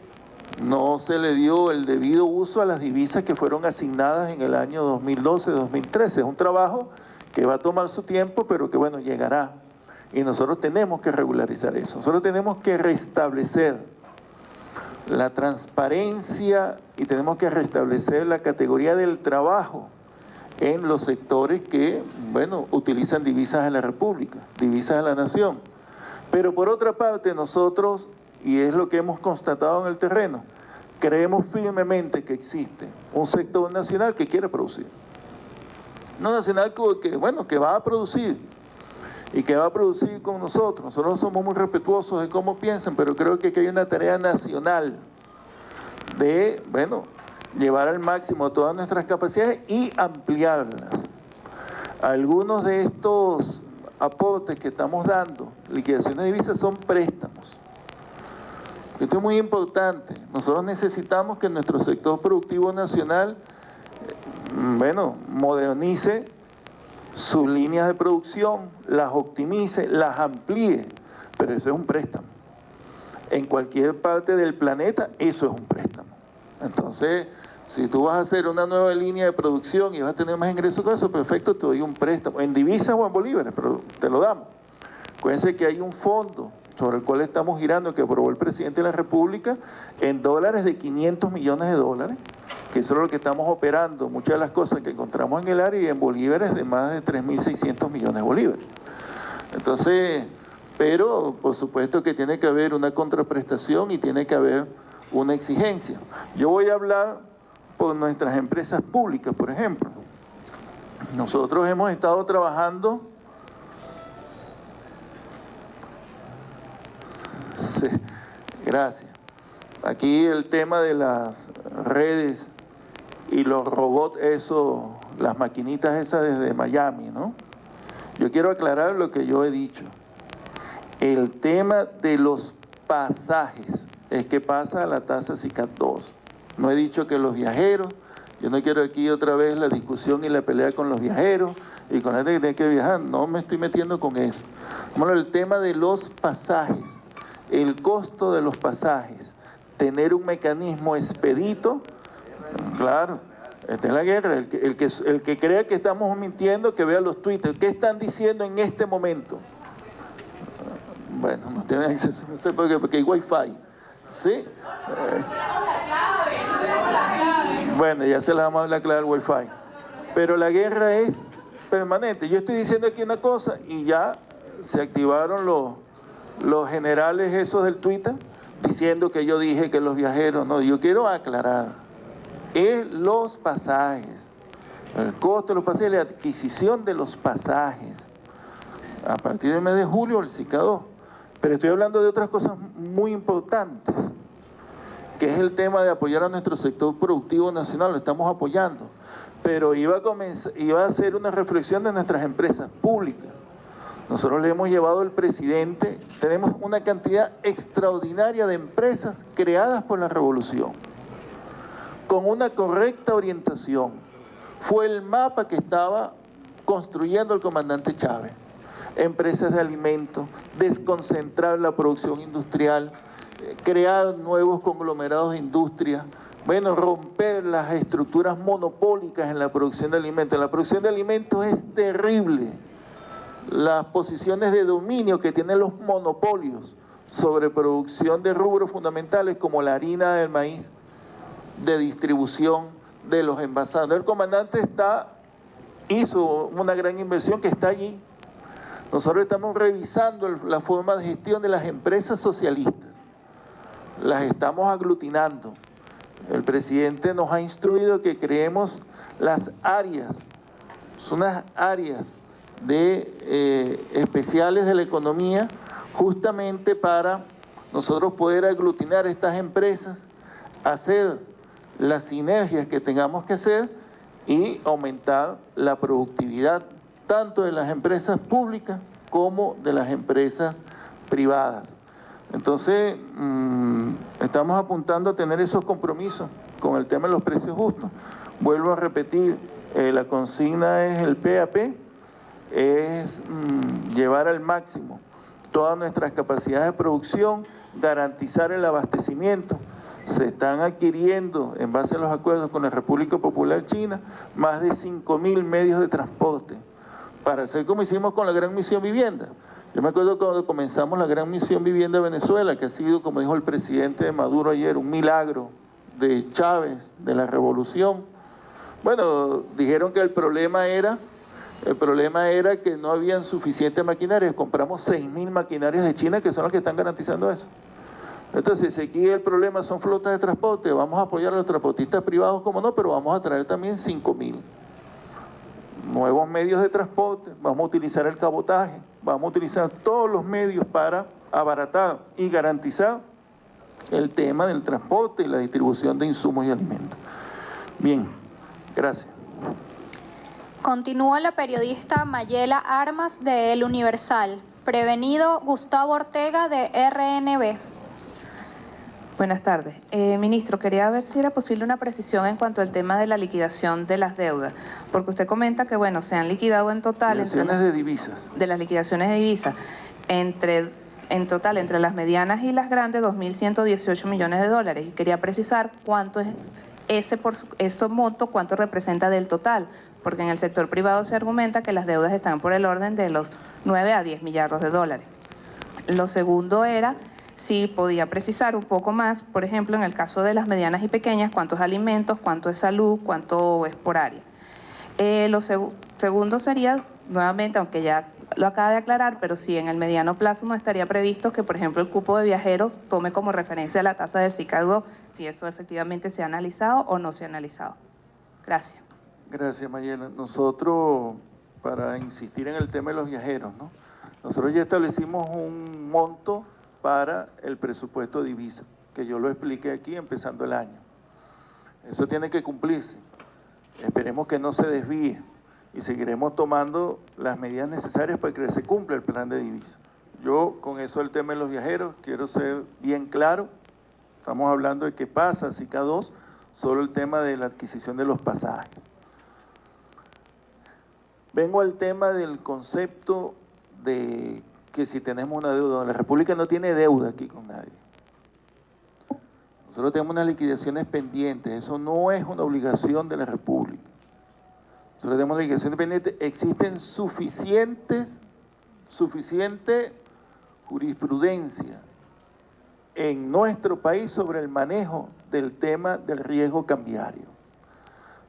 no se le dio el debido uso a las divisas que fueron asignadas en el año 2012-2013. Es un trabajo que va a tomar su tiempo, pero que bueno, llegará. Y nosotros tenemos que regularizar eso. Nosotros tenemos que restablecer la transparencia y tenemos que restablecer la categoría del trabajo en los sectores que, bueno, utilizan divisas en la República, divisas de la nación. Pero por otra parte, nosotros, y es lo que hemos constatado en el terreno, creemos firmemente que existe un sector nacional que quiere producir. No nacional que va a producir y que va a producir con nosotros. Nosotros somos muy respetuosos de cómo piensan, pero creo que hay una tarea nacional de, bueno, llevar al máximo todas nuestras capacidades y ampliarlas. Algunos de estos aportes que estamos dando, liquidaciones de divisas, son préstamos. Esto es muy importante. Nosotros necesitamos que nuestro sector productivo nacional, bueno, modernice sus líneas de producción, las optimice, las amplíe, pero eso es un préstamo. En cualquier parte del planeta, eso es un préstamo. Entonces, si tú vas a hacer una nueva línea de producción y vas a tener más ingresos con eso, perfecto, te doy un préstamo, en divisas o en bolívares, pero te lo damos. Acuérdense que hay un fondo sobre el cual estamos girando, que aprobó el presidente de la República, en dólares de 500 millones de dólares, que eso es lo que estamos operando, muchas de las cosas que encontramos en el área, y en bolívares de más de 3.600 millones de bolívares. Entonces, pero por supuesto que tiene que haber una contraprestación y tiene que haber una exigencia. Yo voy a hablar por nuestras empresas públicas, por ejemplo. Nosotros hemos estado trabajando... Sí, gracias. Aquí el tema de las redes y los robots, eso, las maquinitas esas desde Miami, ¿no? Yo quiero aclarar lo que yo he dicho. El tema de los pasajes es que pasa a la tasa SICAD 2. No he dicho que los viajeros, yo no quiero aquí otra vez la discusión y la pelea con los viajeros y con la gente que tiene que viajar, no me estoy metiendo con eso. Bueno, el tema de los pasajes, el costo de los pasajes, tener un mecanismo expedito, claro, esta es la guerra. El que crea que estamos mintiendo, que vea los tweets. ¿Qué están diciendo en este momento? Bueno, no tienen acceso, no sé por qué, porque hay wifi. ¿Sí? Bueno, ya se les vamos a dar la clave del wifi. Pero la guerra es permanente. Yo estoy diciendo aquí una cosa y ya se activaron los generales esos del Twitter diciendo que yo dije que los viajeros, no, yo quiero aclarar. Es los pasajes, el costo de los pasajes, la adquisición de los pasajes, a partir del mes de julio el SICAD 2. Pero estoy hablando de otras cosas muy importantes, que es el tema de apoyar a nuestro sector productivo nacional, lo estamos apoyando. Pero iba a hacer una reflexión de nuestras empresas públicas. Nosotros le hemos llevado al presidente, tenemos una cantidad extraordinaria de empresas creadas por la revolución, con una correcta orientación. Fue el mapa que estaba construyendo el comandante Chávez. Empresas de alimentos, desconcentrar la producción industrial, crear nuevos conglomerados de industria, bueno, romper las estructuras monopólicas en la producción de alimentos. La producción de alimentos es terrible. Las posiciones de dominio que tienen los monopolios sobre producción de rubros fundamentales como la harina, el maíz, de distribución de los envasados. El comandante hizo una gran inversión que está allí. Nosotros estamos revisando la forma de gestión de las empresas socialistas. Las estamos aglutinando. El presidente nos ha instruido que creemos las áreas, son unas áreas especiales de la economía, justamente para nosotros poder aglutinar estas empresas, hacer las sinergias que tengamos que hacer y aumentar la productividad tanto de las empresas públicas como de las empresas privadas. Entonces, estamos apuntando a tener esos compromisos con el tema de los precios justos. Vuelvo a repetir, la consigna es el PAP, es llevar al máximo todas nuestras capacidades de producción, garantizar el abastecimiento. Se están adquiriendo, en base a los acuerdos con la República Popular China, más de 5.000 medios de transporte, para hacer como hicimos con la Gran Misión Vivienda. Yo me acuerdo cuando comenzamos la Gran Misión Vivienda de Venezuela, que ha sido, como dijo el presidente de Maduro ayer, un milagro de Chávez, de la revolución. Bueno, dijeron que el problema era que no habían suficientes maquinarias. Compramos 6.000 maquinarias de China, que son las que están garantizando eso. Entonces, si aquí el problema son flotas de transporte, vamos a apoyar a los transportistas privados, como no, pero vamos a traer también 5.000 nuevos medios de transporte, vamos a utilizar el cabotaje, vamos a utilizar todos los medios para abaratar y garantizar el tema del transporte y la distribución de insumos y alimentos. Bien, gracias. Continúa la periodista Mayela Armas de El Universal. Prevenido Gustavo Ortega de RNB. Buenas tardes. Ministro, quería ver si era posible una precisión en cuanto al tema de la liquidación de las deudas, porque usted comenta que, bueno, se han liquidado en total... Liquidaciones de divisas. De las liquidaciones de divisas. En total, entre las medianas y las grandes, 2.118 millones de dólares. Y quería precisar cuánto es ese monto, cuánto representa del total, porque en el sector privado se argumenta que las deudas están por el orden de los 9 a 10 millardos de dólares. Lo segundo era... si podía precisar un poco más, por ejemplo, en el caso de las medianas y pequeñas, cuántos alimentos, cuánto es salud, cuánto es por área. Lo segundo sería, nuevamente, aunque ya lo acaba de aclarar, pero si en el mediano plazo no estaría previsto que, por ejemplo, el cupo de viajeros tome como referencia la tasa del SICAD, si eso efectivamente se ha analizado o no se ha analizado. Gracias. Gracias, Mayela. Nosotros, para insistir en el tema de los viajeros, ¿no? Nosotros ya establecimos un monto para el presupuesto de divisa, que yo lo expliqué aquí empezando el año. Eso tiene que cumplirse. Esperemos que no se desvíe y seguiremos tomando las medidas necesarias para que se cumpla el plan de divisa. Yo, con eso el tema de los viajeros, quiero ser bien claro. Estamos hablando de que pasa SICA 2, solo el tema de la adquisición de los pasajes. Vengo al tema del concepto de que si tenemos una deuda, la República no tiene deuda aquí con nadie. Nosotros tenemos unas liquidaciones pendientes, eso no es una obligación de la República. Nosotros tenemos liquidaciones pendientes, existen suficiente jurisprudencia en nuestro país sobre el manejo del tema del riesgo cambiario.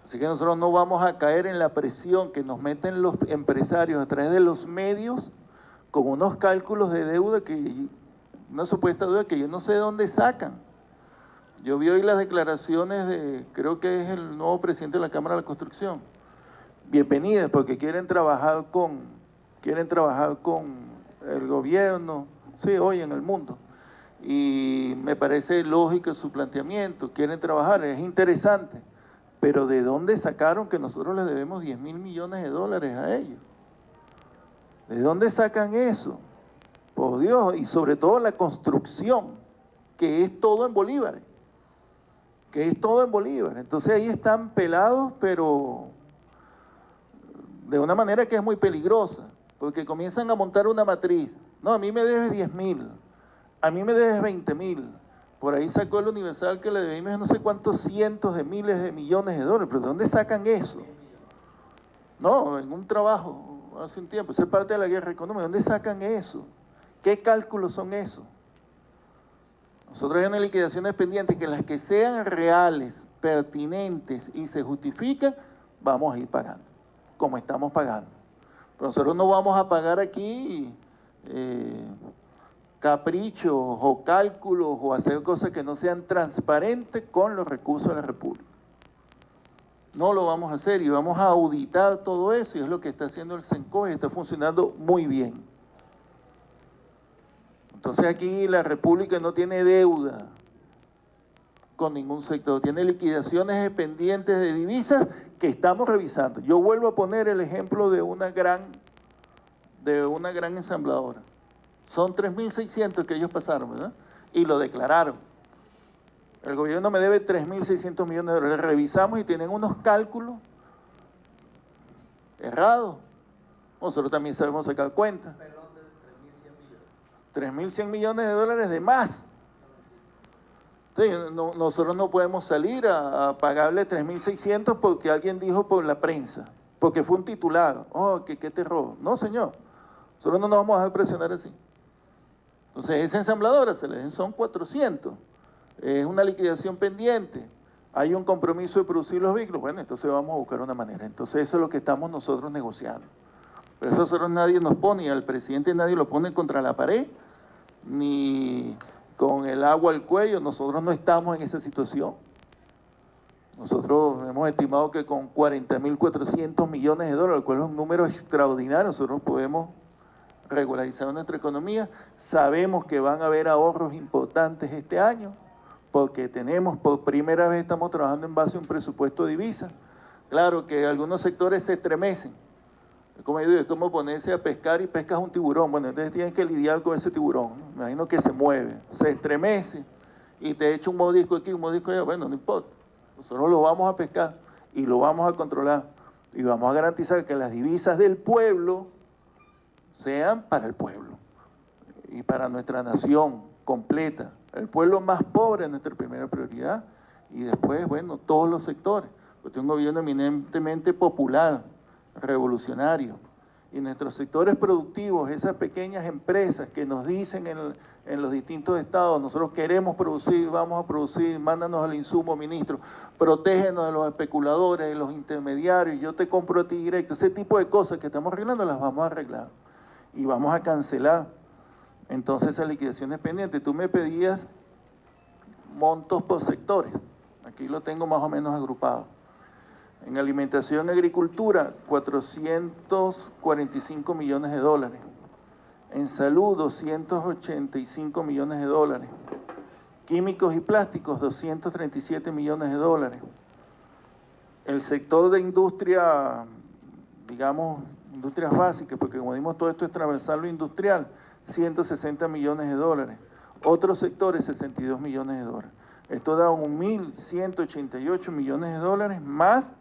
Así que nosotros no vamos a caer en la presión que nos meten los empresarios a través de los medios con unos cálculos de deuda, una supuesta deuda que yo no sé de dónde sacan. Yo vi hoy las declaraciones de, creo que es el nuevo presidente de la Cámara de la Construcción. Bienvenidas, porque quieren trabajar con el gobierno, sí, hoy en el mundo. Y me parece lógico su planteamiento, quieren trabajar, es interesante. Pero ¿de dónde sacaron que nosotros les debemos 10.000 millones de dólares a ellos? ¿De dónde sacan eso? Por Dios, y sobre todo la construcción, que es todo en bolívares. Entonces ahí están pelados, pero de una manera que es muy peligrosa, porque comienzan a montar una matriz. No, a mí me debes 10.000, a mí me debes 20.000. Por ahí sacó el Universal que le debimos no sé cuántos cientos de miles de millones de dólares. ¿Pero de dónde sacan eso? No, en un trabajo hace un tiempo, eso es parte de la guerra económica. ¿Dónde sacan eso? ¿Qué cálculos son esos? Nosotros hay unas liquidaciones pendientes que las que sean reales, pertinentes y se justifican, vamos a ir pagando, como estamos pagando. Pero nosotros no vamos a pagar aquí caprichos o cálculos o hacer cosas que no sean transparentes con los recursos de la República. No lo vamos a hacer y vamos a auditar todo eso y es lo que está haciendo el CENCOE, está funcionando muy bien. Entonces aquí la República no tiene deuda con ningún sector, tiene liquidaciones pendientes de divisas que estamos revisando. Yo vuelvo a poner el ejemplo de una gran ensambladora. Son 3.600 que ellos pasaron, ¿verdad? Y lo declararon. El gobierno me debe 3.600 millones de dólares. Revisamos y tienen unos cálculos errados. Nosotros también sabemos sacar cuentas. 3.100 millones de dólares de más. Entonces, nosotros no podemos salir a pagarle 3.600 porque alguien dijo por la prensa, porque fue un titular. Oh, qué terror. No, señor. Nosotros no nos vamos a dejar presionar así. Entonces, esa ensambladora son 400. Es una liquidación pendiente. Hay un compromiso de producir los vehículos. Bueno, entonces vamos a buscar una manera. Entonces, eso es lo que estamos nosotros negociando. Pero eso nosotros nadie nos pone, y al presidente nadie lo pone contra la pared, ni con el agua al cuello. Nosotros no estamos en esa situación. Nosotros hemos estimado que con 40.400 millones de dólares, el cual es un número extraordinario, nosotros podemos regularizar nuestra economía. Sabemos que van a haber ahorros importantes este año, porque por primera vez estamos trabajando en base a un presupuesto de divisas. Claro que algunos sectores se estremecen. Como yo digo, es como ponerse a pescar y pescas un tiburón. Bueno, entonces tienes que lidiar con ese tiburón, ¿no? Me imagino que se mueve, se estremece y te echa un mordisco aquí, un mordisco allá. Bueno, no importa. Nosotros lo vamos a pescar y lo vamos a controlar y vamos a garantizar que las divisas del pueblo sean para el pueblo y para nuestra nación completa. El pueblo más pobre es nuestra primera prioridad y después, bueno, todos los sectores. Porque es un gobierno eminentemente popular, revolucionario, y nuestros sectores productivos, esas pequeñas empresas que nos dicen en los distintos estados, nosotros queremos producir, vamos a producir, mándanos el insumo, ministro, protégenos de los especuladores, de los intermediarios, yo te compro a ti directo. Ese tipo de cosas que estamos arreglando las vamos a arreglar y vamos a cancelar entonces esas liquidaciones pendientes. Tú me pedías montos por sectores, aquí lo tengo más o menos agrupado. En alimentación y agricultura, 445 millones de dólares. En salud, 285 millones de dólares. Químicos y plásticos, 237 millones de dólares. El sector de industria, digamos, industrias básicas, porque como dimos todo esto es transversal lo industrial, 160 millones de dólares. Otros sectores, 62 millones de dólares. Esto da 1.188 millones de dólares más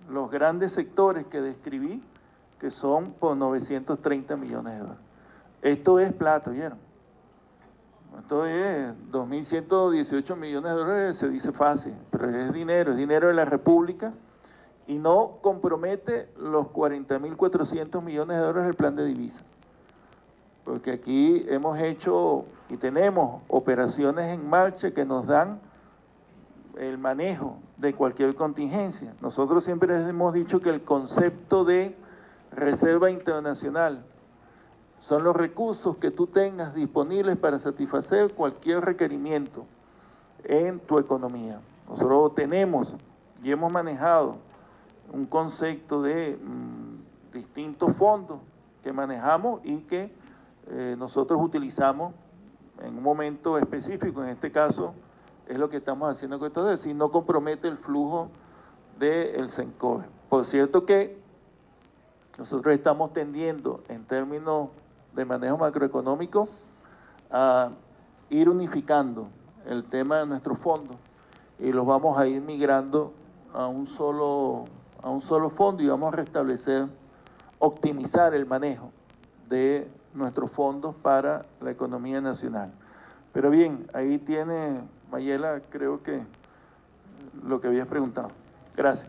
los grandes sectores que describí, que son por 930 millones de dólares. Esto es plata, ¿vieron? Esto es 2.118 millones de dólares, se dice fácil, pero es dinero de la República y no compromete los 40.400 millones de dólares del plan de divisas. Porque aquí hemos hecho y tenemos operaciones en marcha que nos dan el manejo de cualquier contingencia. Nosotros siempre hemos dicho que el concepto de reserva internacional son los recursos que tú tengas disponibles para satisfacer cualquier requerimiento en tu economía. Nosotros tenemos y hemos manejado un concepto de distintos fondos que manejamos y que nosotros utilizamos en un momento específico. En este caso es lo que estamos haciendo con esto, es decir, no compromete el flujo del CENCOE. Por cierto que nosotros estamos tendiendo en términos de manejo macroeconómico a ir unificando el tema de nuestros fondos y los vamos a ir migrando a un solo fondo y vamos a restablecer, optimizar el manejo de nuestros fondos para la economía nacional. Pero bien, ahí tiene, Mayela, creo que lo que habías preguntado. Gracias.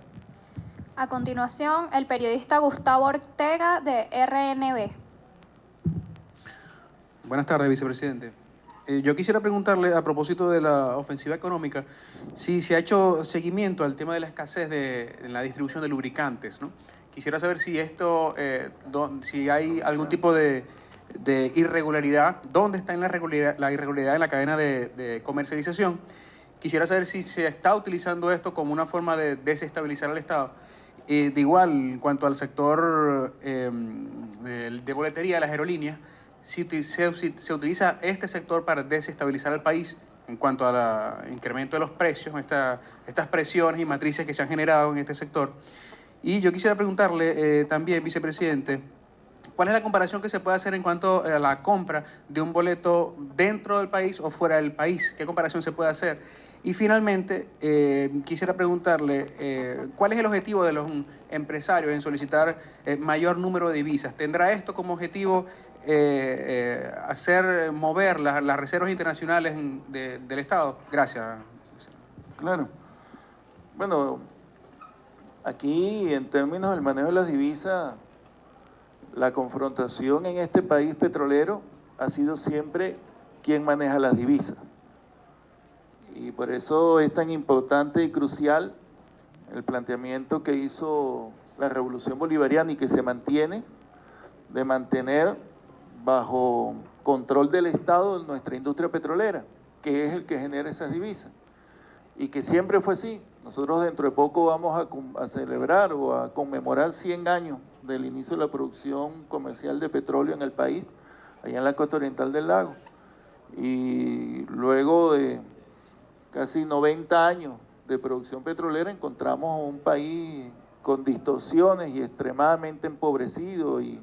A continuación, el periodista Gustavo Ortega de RNB. Buenas tardes, vicepresidente. Yo quisiera preguntarle, a propósito de la ofensiva económica, si se ha hecho seguimiento al tema de la escasez en la distribución de lubricantes, ¿no? Quisiera saber si esto, si hay algún tipo de irregularidad, dónde está la irregularidad en la cadena de comercialización Quisiera saber si se está utilizando esto como una forma de desestabilizar al Estado. De igual, en cuanto al sector de boletería de las aerolíneas, si se utiliza este sector para desestabilizar al país en cuanto al incremento de los precios, estas presiones y matrices que se han generado en este sector. Y yo quisiera preguntarle también, vicepresidente, ¿cuál es la comparación que se puede hacer en cuanto a la compra de un boleto dentro del país o fuera del país? ¿Qué comparación se puede hacer? Y finalmente, quisiera preguntarle, ¿cuál es el objetivo de los empresarios en solicitar mayor número de divisas? ¿Tendrá esto como objetivo mover las reservas internacionales del Estado? Gracias. Claro. Bueno, aquí en términos del manejo de las divisas, la confrontación en este país petrolero ha sido siempre quién maneja las divisas. Y por eso es tan importante y crucial el planteamiento que hizo la Revolución Bolivariana y que se mantiene, de mantener bajo control del Estado nuestra industria petrolera, que es el que genera esas divisas. Y que siempre fue así. Nosotros dentro de poco vamos a celebrar o a conmemorar 100 años del inicio de la producción comercial de petróleo en el país, allá en la costa oriental del lago. Y luego de casi 90 años de producción petrolera encontramos un país con distorsiones y extremadamente empobrecido y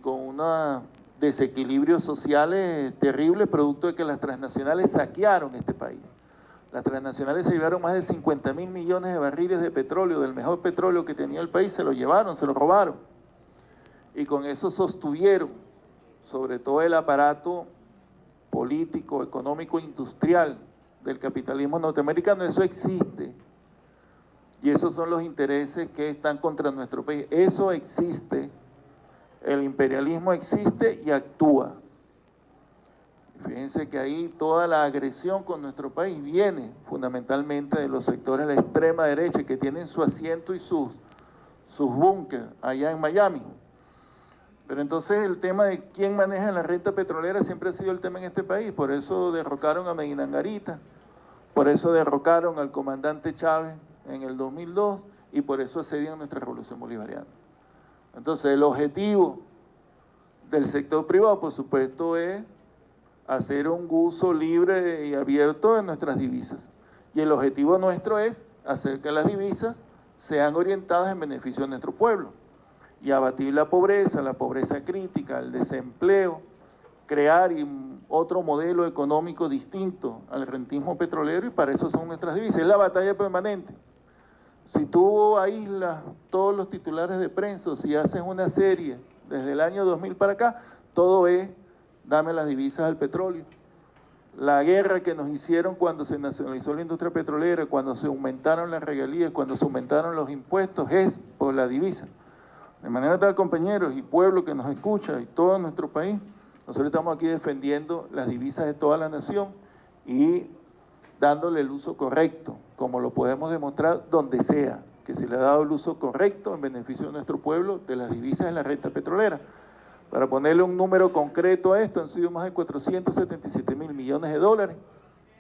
con unos desequilibrios sociales terribles producto de que las transnacionales saquearon este país. Las transnacionales se llevaron más de 50.000 millones de barriles de petróleo, del mejor petróleo que tenía el país, se lo llevaron, se lo robaron. Y con eso sostuvieron, sobre todo el aparato político, económico, industrial del capitalismo norteamericano. Eso existe. Y esos son los intereses que están contra nuestro país. Eso existe. El imperialismo existe y actúa. Fíjense que ahí toda la agresión con nuestro país viene fundamentalmente de los sectores de la extrema derecha que tienen su asiento y sus búnkeres allá en Miami. Pero entonces el tema de quién maneja la renta petrolera siempre ha sido el tema en este país. Por eso derrocaron a Medina Angarita, por eso derrocaron al comandante Chávez en el 2002 y por eso asedian nuestra revolución bolivariana. Entonces el objetivo del sector privado, por supuesto, es hacer un uso libre y abierto de nuestras divisas. Y el objetivo nuestro es hacer que las divisas sean orientadas en beneficio de nuestro pueblo y abatir la pobreza crítica, el desempleo, crear otro modelo económico distinto al rentismo petrolero, y para eso son nuestras divisas. Es la batalla permanente. Si tú aíslas todos los titulares de prensa, si haces una serie desde el año 2000 para acá, todo es dame las divisas al petróleo. La guerra que nos hicieron cuando se nacionalizó la industria petrolera, cuando se aumentaron las regalías, cuando se aumentaron los impuestos, es por la divisa. De manera tal, compañeros y pueblo que nos escucha y todo nuestro país, nosotros estamos aquí defendiendo las divisas de toda la nación y dándole el uso correcto, como lo podemos demostrar donde sea, que se le ha dado el uso correcto en beneficio de nuestro pueblo de las divisas en la renta petrolera. Para ponerle un número concreto a esto, han sido más de 477.000 millones de dólares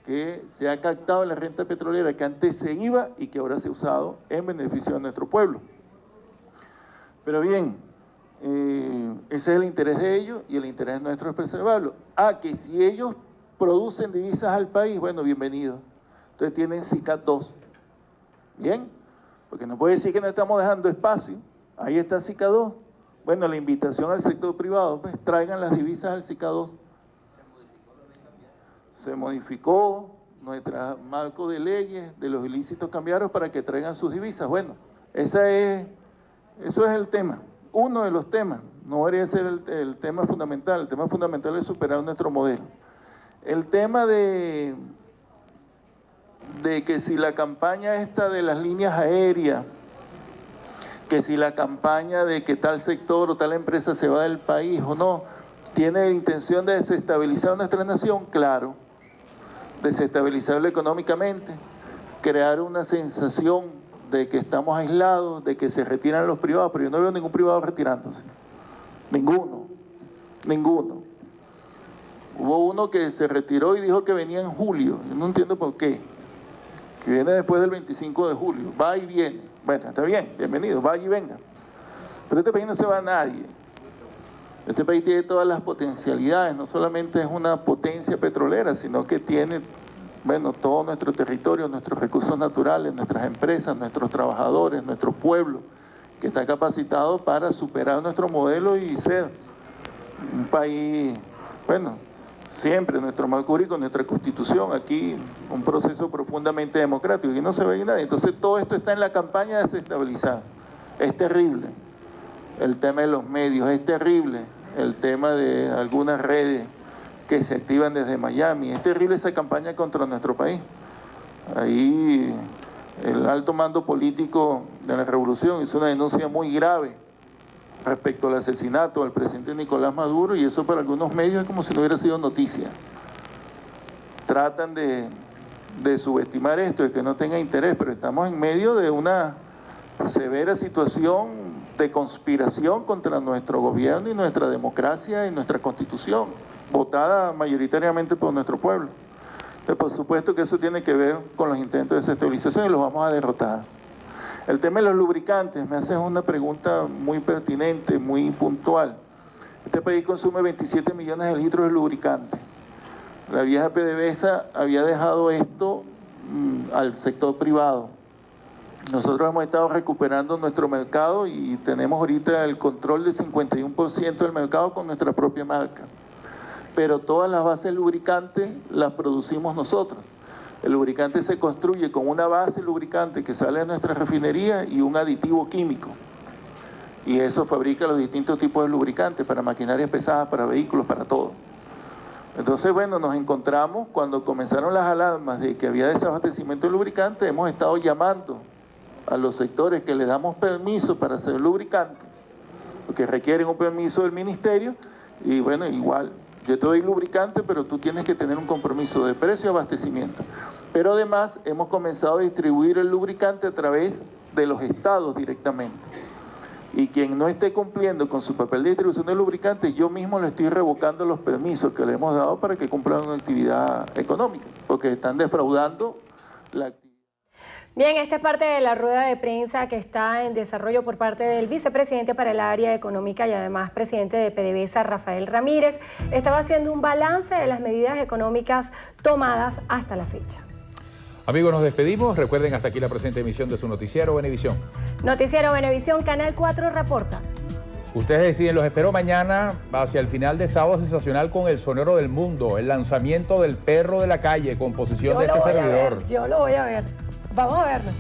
que se ha captado en la renta petrolera que antes se iba y que ahora se ha usado en beneficio de nuestro pueblo. Pero bien, ese es el interés de ellos y el interés nuestro es preservarlo. Que si ellos producen divisas al país, bueno, bienvenidos. Entonces tienen SICAD 2. Bien, porque no puede decir que no estamos dejando espacio. Ahí está SICAD 2. Bueno, la invitación al sector privado, pues traigan las divisas al SICAD 2. Se modificó nuestro marco de leyes de los ilícitos cambiarios para que traigan sus divisas. Bueno, eso es el tema, uno de los temas, no debería ser el tema fundamental. El tema fundamental es superar nuestro modelo. El tema de que si la campaña esta de las líneas aéreas, que si la campaña de que tal sector o tal empresa se va del país o no, tiene intención de desestabilizar nuestra nación, claro, desestabilizarla económicamente, crear una sensación de que estamos aislados, de que se retiran los privados, pero yo no veo ningún privado retirándose. Ninguno. Hubo uno que se retiró y dijo que venía en julio. Yo no entiendo por qué. que viene después del 25 de julio, va y viene. Bueno, está bien, bienvenido, vaya y venga. Pero este país no se va a nadie. Este país tiene todas las potencialidades, no solamente es una potencia petrolera, sino que tiene, bueno, todo nuestro territorio, nuestros recursos naturales, nuestras empresas, nuestros trabajadores, nuestro pueblo, que está capacitado para superar nuestro modelo y ser un país, bueno, siempre nuestro mercurio con nuestra constitución, aquí un proceso profundamente democrático, y no se ve nada. Entonces todo esto está en la campaña de desestabilizar. Es terrible el tema de los medios, es terrible el tema de algunas redes que se activan desde Miami, es terrible esa campaña contra nuestro país. Ahí el alto mando político de la revolución hizo una denuncia muy grave respecto al asesinato del presidente Nicolás Maduro, y eso para algunos medios es como si no hubiera sido noticia. Tratan de subestimar esto, de que no tenga interés, pero estamos en medio de una severa situación de conspiración contra nuestro gobierno y nuestra democracia y nuestra constitución, votada mayoritariamente por nuestro pueblo. Entonces, por supuesto que eso tiene que ver con los intentos de desestabilización y los vamos a derrotar. El tema de los lubricantes, me haces una pregunta muy pertinente, muy puntual. Este país consume 27 millones de litros de lubricante. La vieja PDVSA había dejado esto al sector privado. Nosotros hemos estado recuperando nuestro mercado y tenemos ahorita el control del 51% del mercado con nuestra propia marca. Pero todas las bases lubricantes las producimos nosotros. El lubricante se construye con una base lubricante que sale de nuestra refinería y un aditivo químico. Y eso fabrica los distintos tipos de lubricantes para maquinarias pesadas, para vehículos, para todo. Entonces, bueno, nos encontramos cuando comenzaron las alarmas de que había desabastecimiento de lubricante, hemos estado llamando a los sectores que le damos permiso para hacer lubricante, porque requieren un permiso del ministerio, y bueno, igual, yo te doy lubricante, pero tú tienes que tener un compromiso de precio y abastecimiento. Pero además hemos comenzado a distribuir el lubricante a través de los estados directamente. Y quien no esté cumpliendo con su papel de distribución de lubricante, yo mismo le estoy revocando los permisos que le hemos dado para que cumplan una actividad económica, porque están defraudando la actividad. Bien, esta es parte de la rueda de prensa que está en desarrollo por parte del vicepresidente para el área económica y además presidente de PDVSA, Rafael Ramírez. Estaba haciendo un balance de las medidas económicas tomadas hasta la fecha. Amigos, nos despedimos. Recuerden hasta aquí la presente emisión de su noticiero Venevisión. Noticiero Venevisión, Canal 4 reporta. Ustedes deciden, los espero mañana hacia el final de Sábado Sensacional con El Sonero del Mundo, el lanzamiento del Perro de la Calle, composición de este servidor. Yo lo voy a ver. Vamos a verlo.